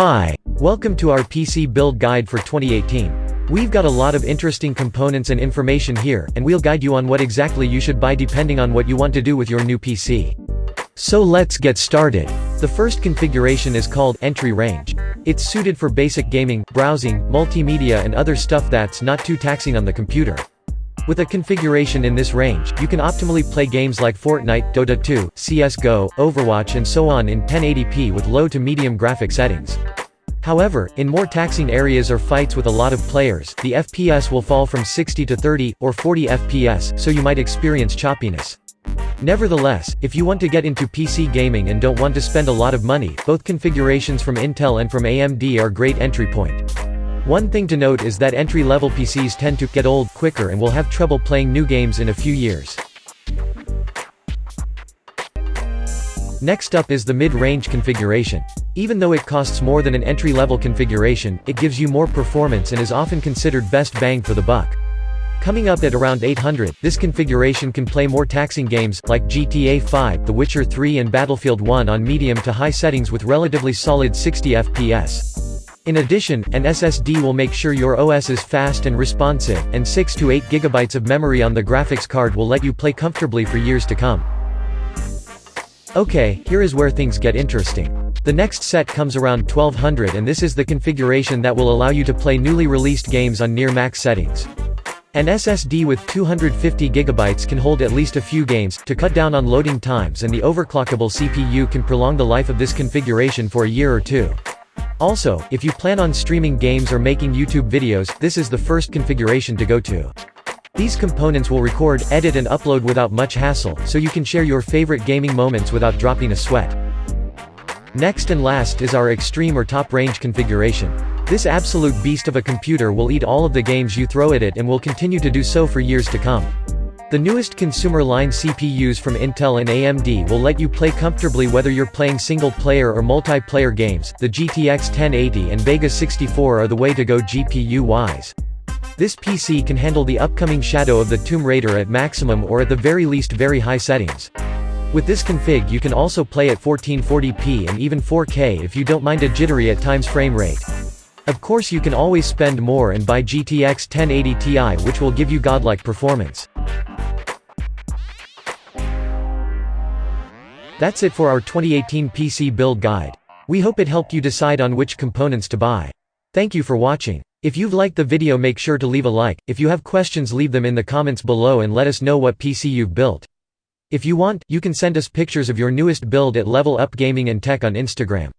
Hi, welcome to our PC build guide for 2018. We've got a lot of interesting components and information here, and we'll guide you on what exactly you should buy depending on what you want to do with your new PC. So let's get started. The first configuration is called Entry Range. It's suited for basic gaming, browsing, multimedia and other stuff that's not too taxing on the computer. With a configuration in this range, you can optimally play games like Fortnite, Dota 2, CSGO, Overwatch and so on in 1080p with low to medium graphic settings. However, in more taxing areas or fights with a lot of players, the FPS will fall from 60 to 30 or 40 FPS, so you might experience choppiness. Nevertheless, if you want to get into PC gaming and don't want to spend a lot of money, both configurations from Intel and from AMD are great entry point. One thing to note is that entry-level PCs tend to get old quicker and will have trouble playing new games in a few years. Next up is the mid-range configuration. Even though it costs more than an entry-level configuration, it gives you more performance and is often considered best bang for the buck. Coming up at around $800, this configuration can play more taxing games, like GTA 5, The Witcher 3 and Battlefield 1 on medium to high settings with relatively solid 60 FPS. In addition, an SSD will make sure your OS is fast and responsive, and 6 to 8 GB of memory on the graphics card will let you play comfortably for years to come. Okay, here is where things get interesting. The next set comes around $1,200 and this is the configuration that will allow you to play newly released games on near max settings. An SSD with 250 GB can hold at least a few games, to cut down on loading times, and the overclockable CPU can prolong the life of this configuration for a year or two. Also, if you plan on streaming games or making YouTube videos, this is the first configuration to go to. These components will record, edit and upload without much hassle, so you can share your favorite gaming moments without dropping a sweat. Next and last is our extreme or top range configuration. This absolute beast of a computer will eat all of the games you throw at it and will continue to do so for years to come. The newest consumer line CPUs from Intel and AMD will let you play comfortably whether you're playing single-player or multiplayer games. The GTX 1080 and Vega 64 are the way to go GPU-wise. This PC can handle the upcoming Shadow of the Tomb Raider at maximum or at the very least very high settings. With this config you can also play at 1440p and even 4K if you don't mind a jittery at times frame rate. Of course you can always spend more and buy GTX 1080 Ti, which will give you godlike performance. That's it for our 2018 PC build guide. We hope it helped you decide on which components to buy. Thank you for watching. If you've liked the video, make sure to leave a like. If you have questions, leave them in the comments below and let us know what PC you've built. If you want, you can send us pictures of your newest build at Level Up Gaming and Tech on Instagram.